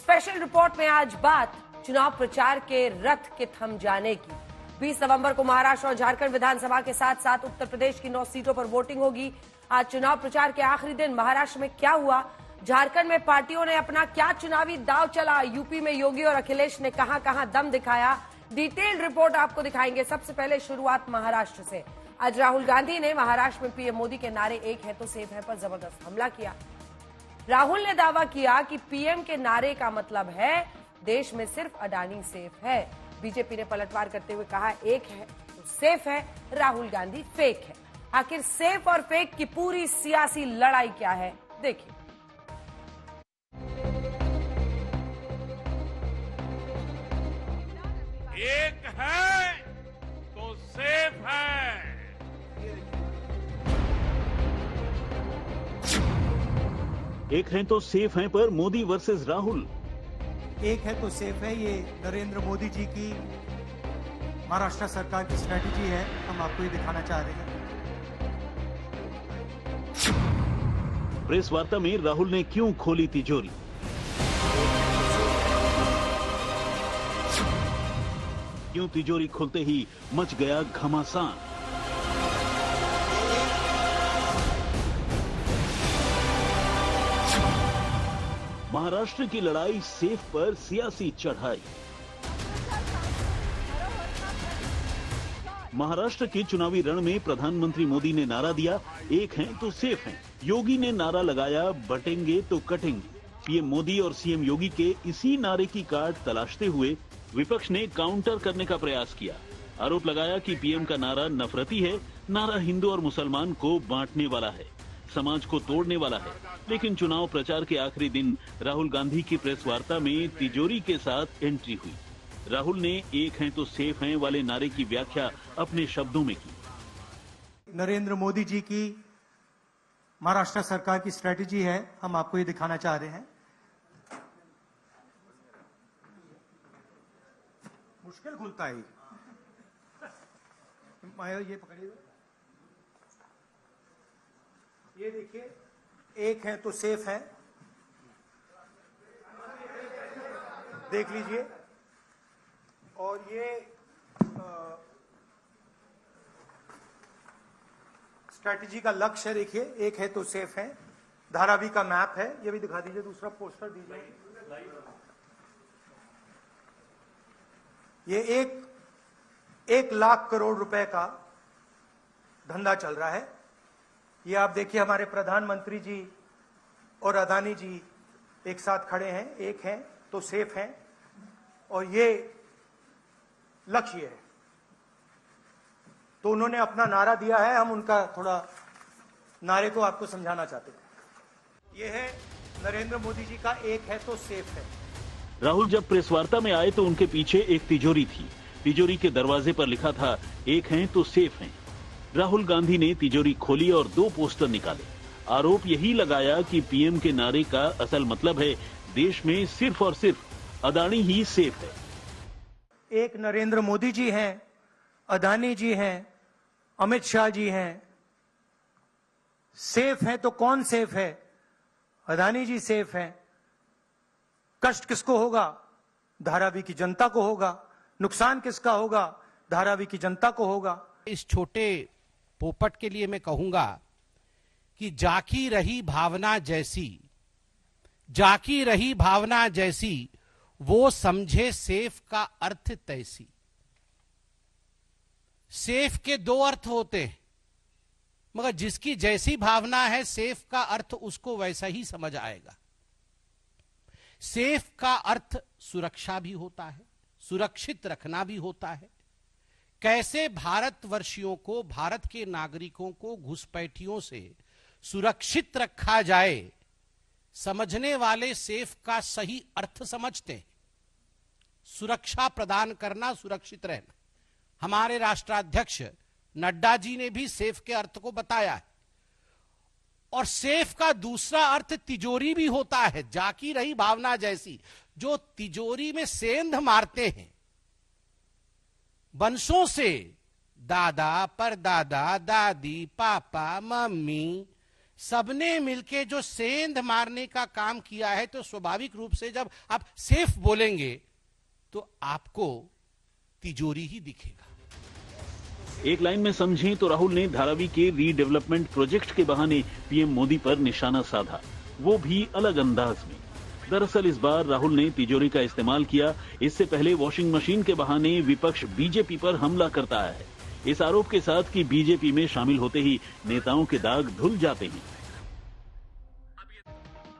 Special report में आज बात चुनाव प्रचार के रथ के थम जाने की। 20 नवंबर को महाराष्ट्र और झारखंड विधानसभा के साथ साथ उत्तर प्रदेश की 9 सीटों पर वोटिंग होगी। आज चुनाव प्रचार के आखिरी दिन महाराष्ट्र में क्या हुआ, झारखंड में पार्टियों ने अपना क्या चुनावी दांव चला, यूपी में योगी और अखिलेश ने कहां कहां दम दिखाया, डिटेल्ड रिपोर्ट आपको दिखाएंगे। सबसे पहले शुरुआत महाराष्ट्र से। आज राहुल गांधी ने महाराष्ट्र में पीएम मोदी के नारे एक है तो सेफ है पर जबरदस्त हमला किया। राहुल ने दावा किया कि पीएम के नारे का मतलब है देश में सिर्फ अडानी सेफ है। बीजेपी ने पलटवार करते हुए कहा एक है तो सेफ है, राहुल गांधी फेक है। आखिर सेफ और फेक की पूरी सियासी लड़ाई क्या है, देखिए। एक है तो सेफ है। एक हैं तो सेफ हैं पर मोदी वर्सेस राहुल। एक है तो सेफ है, ये नरेंद्र मोदी जी की महाराष्ट्र सरकार की स्ट्रेटेजी है, हम आपको ये दिखाना चाह रहे हैं। प्रेस वार्ता में राहुल ने क्यों खोली तिजोरी, क्यों तिजोरी खुलते ही मच गया घमासान। महाराष्ट्र की लड़ाई सेफ पर सियासी चढ़ाई। महाराष्ट्र के चुनावी रण में प्रधानमंत्री मोदी ने नारा दिया एक हैं तो सेफ हैं। योगी ने नारा लगाया बटेंगे तो कटेंगे। पीएम मोदी और सीएम योगी के इसी नारे की काट तलाशते हुए विपक्ष ने काउंटर करने का प्रयास किया। आरोप लगाया कि पीएम का नारा नफरती है, नारा हिंदू और मुसलमान को बांटने वाला है, समाज को तोड़ने वाला है। लेकिन चुनाव प्रचार के आखिरी दिन राहुल गांधी की प्रेस वार्ता में तिजोरी के साथ एंट्री हुई। राहुल ने एक हैं तो सेफ हैं वाले नारे की व्याख्या अपने शब्दों में की। नरेंद्र मोदी जी की महाराष्ट्र सरकार की स्ट्रेटेजी है, हम आपको ये दिखाना चाह रहे हैं। मुश्किल खुलता है ये पकड़िए, ये देखिए एक है तो सेफ है, देख लीजिए। और ये स्ट्रैटेजी का लक्ष्य है, देखिए एक है तो सेफ है। धारावी का मैप है, ये भी दिखा दीजिए, दूसरा पोस्टर दीजिए। ये एक लाख करोड़ रुपए का धंधा चल रहा है। ये आप देखिए हमारे प्रधानमंत्री जी और अदानी जी एक साथ खड़े हैं, एक हैं तो सेफ हैं, और ये लक्ष्य है। तो उन्होंने अपना नारा दिया है, हम उनका थोड़ा नारे को आपको समझाना चाहते हैं। ये है नरेंद्र मोदी जी का एक है तो सेफ है। राहुल जब प्रेस वार्ता में आए तो उनके पीछे एक तिजोरी थी। तिजोरी के दरवाजे पर लिखा था एक हैं तो सेफ हैं। राहुल गांधी ने तिजोरी खोली और 2 पोस्टर निकाले। आरोप यही लगाया कि पीएम के नारे का असल मतलब है देश में सिर्फ और सिर्फ अदानी ही सेफ है। एक नरेंद्र मोदी जी हैं, अदानी जी हैं, अमित शाह जी हैं। सेफ हैं तो कौन सेफ है? अदानी जी सेफ हैं। कष्ट किसको होगा? धारावी की जनता को होगा। नुकसान किसका होगा? धारावी की जनता को होगा। इस छोटे पोपट के लिए मैं कहूंगा कि जाकी रही भावना जैसी, जाकी रही भावना जैसी, वो समझे सेफ का अर्थ तैसी। सेफ के 2 अर्थ होते हैं, मगर जिसकी जैसी भावना है सेफ का अर्थ उसको वैसा ही समझ आएगा। सेफ का अर्थ सुरक्षा भी होता है, सुरक्षित रखना भी होता है। कैसे भारतवर्षियों को, भारत के नागरिकों को घुसपैठियों से सुरक्षित रखा जाए, समझने वाले सेफ का सही अर्थ समझते हैं। सुरक्षा प्रदान करना, सुरक्षित रहना। हमारे राष्ट्राध्यक्ष नड्डा जी ने भी सेफ के अर्थ को बताया है। और सेफ का दूसरा अर्थ तिजोरी भी होता है, जाकी रही भावना जैसी। जो तिजोरी में सेंध मारते हैं वंशों से, दादा, परदादा, दादी, पापा, मम्मी, सबने मिलके जो सेंध मारने का काम किया है, तो स्वाभाविक रूप से जब आप सेफ बोलेंगे तो आपको तिजोरी ही दिखेगा। एक लाइन में समझें तो राहुल ने धारावी के रीडेवलपमेंट प्रोजेक्ट के बहाने पीएम मोदी पर निशाना साधा, वो भी अलग अंदाज में। दरअसल इस बार राहुल ने तिजोरी का इस्तेमाल किया। इससे पहले वॉशिंग मशीन के बहाने विपक्ष बीजेपी पर हमला करता है, इस आरोप के साथ कि बीजेपी में शामिल होते ही नेताओं के दाग धुल जाते हैं।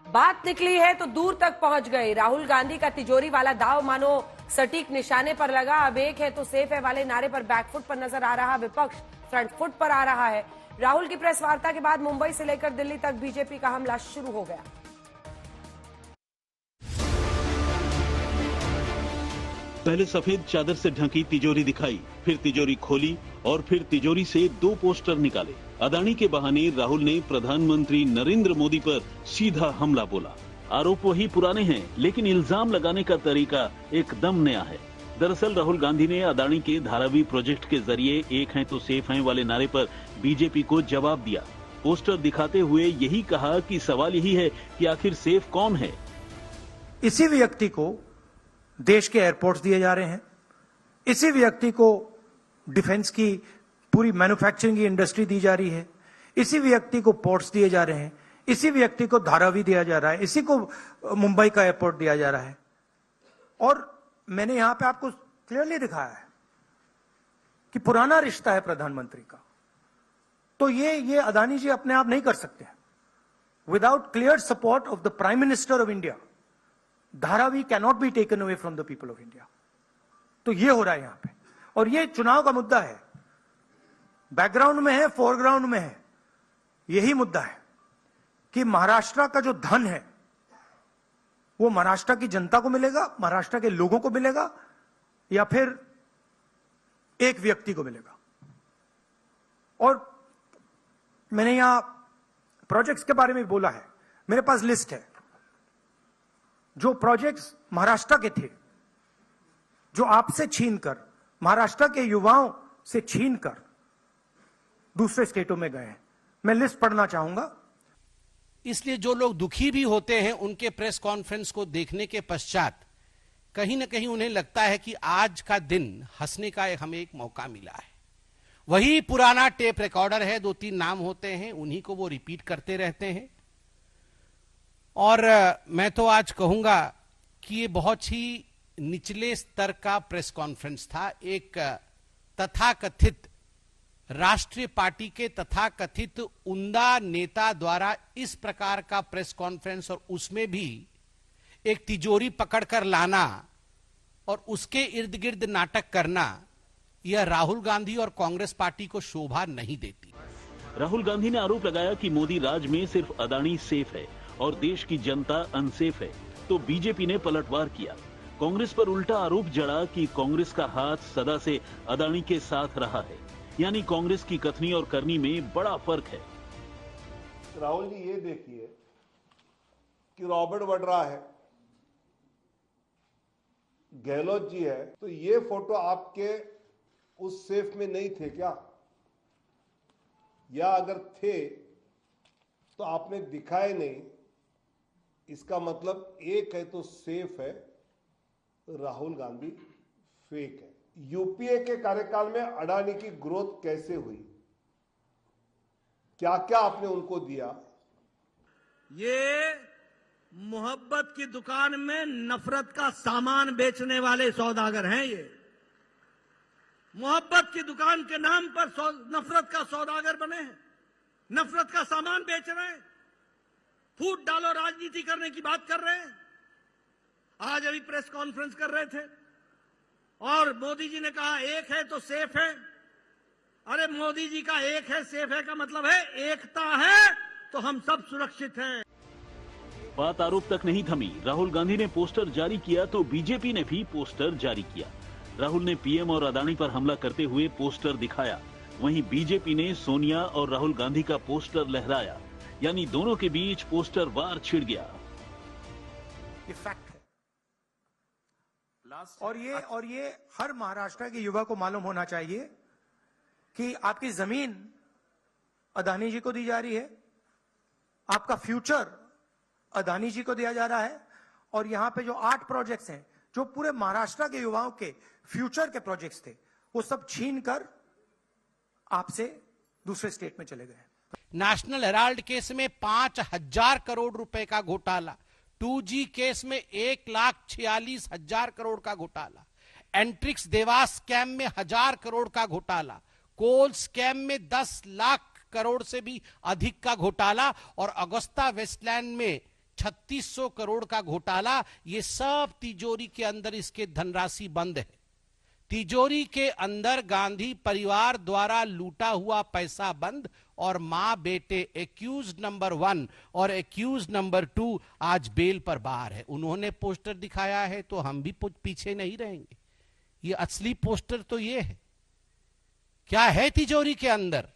बात निकली है तो दूर तक पहुंच गई। राहुल गांधी का तिजोरी वाला दाव मानो सटीक निशाने पर लगा। अब एक है तो सेफ है वाले नारे पर बैकफुट पर नजर आ रहा विपक्ष फ्रंट फुट पर आ रहा है। राहुल की प्रेस वार्ता के बाद मुंबई से लेकर दिल्ली तक बीजेपी का हमला शुरू हो गया। पहले सफेद चादर से ढकी तिजोरी दिखाई, फिर तिजोरी खोली और फिर तिजोरी से 2 पोस्टर निकाले। अदानी के बहाने राहुल ने प्रधानमंत्री नरेंद्र मोदी पर सीधा हमला बोला। आरोप वही पुराने हैं, लेकिन इल्जाम लगाने का तरीका एकदम नया है। दरअसल राहुल गांधी ने अदानी के धारावी प्रोजेक्ट के जरिए एक हैं तो सेफ हैं वाले नारे पर बीजेपी को जवाब दिया। पोस्टर दिखाते हुए यही कहा कि सवाल यही है कि आखिर सेफ कौन है। इसी व्यक्ति को देश के एयरपोर्ट्स दिए जा रहे हैं, इसी व्यक्ति को डिफेंस की पूरी मैन्युफैक्चरिंग की इंडस्ट्री दी जा रही है, इसी व्यक्ति को पोर्ट्स दिए जा रहे हैं, इसी व्यक्ति को धारावी दिया जा रहा है, इसी को मुंबई का एयरपोर्ट दिया जा रहा है। और मैंने यहां पे आपको क्लियरली दिखाया है कि पुराना रिश्ता है प्रधानमंत्री का। तो ये अदानी जी अपने आप नहीं कर सकते। Without clear support of the prime minister of India, Dharavi cannot be taken away from the people of India. तो ये हो रहा है यहां पे, और ये चुनाव का मुद्दा है। बैकग्राउंड में है, फोरग्राउंड में है। यही मुद्दा है कि महाराष्ट्र का जो धन है वो महाराष्ट्र की जनता को मिलेगा, महाराष्ट्र के लोगों को मिलेगा, या फिर एक व्यक्ति को मिलेगा। और मैंने यहां प्रोजेक्ट्स के बारे में बोला है, मेरे पास लिस्ट है जो प्रोजेक्ट्स महाराष्ट्र के थे, जो आपसे छीनकर, महाराष्ट्र के युवाओं से छीनकर दूसरे स्टेटों में गए हैं। मैं लिस्ट पढ़ना चाहूंगा। इसलिए जो लोग दुखी भी होते हैं, उनके प्रेस कॉन्फ्रेंस को देखने के पश्चात कहीं ना कहीं उन्हें लगता है कि आज का दिन हंसने का हमें एक मौका मिला है। वही पुराना टेप रिकॉर्डर है, 2-3 नाम होते हैं, उन्हीं को वो रिपीट करते रहते हैं। और मैं तो आज कहूंगा कि ये बहुत ही निचले स्तर का प्रेस कॉन्फ्रेंस था। एक तथाकथित राष्ट्रीय पार्टी के तथाकथित उम्दा नेता द्वारा इस प्रकार का प्रेस कॉन्फ्रेंस, और उसमें भी एक तिजोरी पकड़कर लाना और उसके इर्द गिर्द नाटक करना, यह राहुल गांधी और कांग्रेस पार्टी को शोभा नहीं देती। राहुल गांधी ने आरोप लगाया कि मोदी राज में सिर्फ अदानी सेफ है और देश की जनता अनसेफ है, तो बीजेपी ने पलटवार किया। कांग्रेस पर उल्टा आरोप जड़ा कि कांग्रेस का हाथ सदा से अदानी के साथ रहा है, यानी कांग्रेस की कथनी और करनी में बड़ा फर्क है। राहुल जी, ये देखिए कि रॉबर्ट वड्रा है, गहलोत जी है, तो ये फोटो आपके उस सेफ में नहीं थे क्या? या अगर थे तो आपने दिखाए नहीं। इसका मतलब एक है तो सेफ है, राहुल गांधी फेक है। यूपीए के कार्यकाल में अडानी की ग्रोथ कैसे हुई, क्या क्या आपने उनको दिया? ये मोहब्बत की दुकान में नफरत का सामान बेचने वाले सौदागर हैं। ये मोहब्बत की दुकान के नाम पर नफरत का सौदागर बने हैं, नफरत का सामान बेच रहे हैं, फूट डालो राजनीति करने की बात कर रहे हैं। आज अभी प्रेस कॉन्फ्रेंस कर रहे थे और मोदी जी ने कहा एक है तो सेफ है। अरे मोदी जी का एक है सेफ है का मतलब है एकता है तो हम सब सुरक्षित हैं। बात आरोप तक नहीं थमी। राहुल गांधी ने पोस्टर जारी किया तो बीजेपी ने भी पोस्टर जारी किया। राहुल ने पीएम और अदानी पर हमला करते हुए पोस्टर दिखाया, वहीं बीजेपी ने सोनिया और राहुल गांधी का पोस्टर लहराया, यानी दोनों के बीच पोस्टर वार छिड़ गया। ये फैक्ट है। और ये हर महाराष्ट्र के युवा को मालूम होना चाहिए कि आपकी जमीन अदानी जी को दी जा रही है, आपका फ्यूचर अदानी जी को दिया जा रहा है और यहां पे जो 8 प्रोजेक्ट्स हैं जो पूरे महाराष्ट्र के युवाओं के फ्यूचर के प्रोजेक्ट्स थे वो सब छीन कर आपसे दूसरे स्टेट में चले गए। नेशनल हेराल्ड केस में 5,000 करोड़ रुपए का घोटाला, 2G केस में 1,46,000 करोड़ का घोटाला, एंट्रिक्स देवास स्कैम में 1,000 करोड़ का घोटाला, कोल स्कैम में 10 लाख करोड़ से भी अधिक का घोटाला और अगुस्ता वेस्टलैंड में 3,600 करोड़ का घोटाला। ये सब तिजोरी के अंदर इसके धनराशि बंद है। तिजोरी के अंदर गांधी परिवार द्वारा लूटा हुआ पैसा बंद और मां बेटे एक्यूज नंबर 1 और एक्यूज नंबर 2 आज बेल पर बाहर है। उन्होंने पोस्टर दिखाया है तो हम भी पीछे नहीं रहेंगे। ये असली पोस्टर तो ये है। क्या है तिजोरी के अंदर?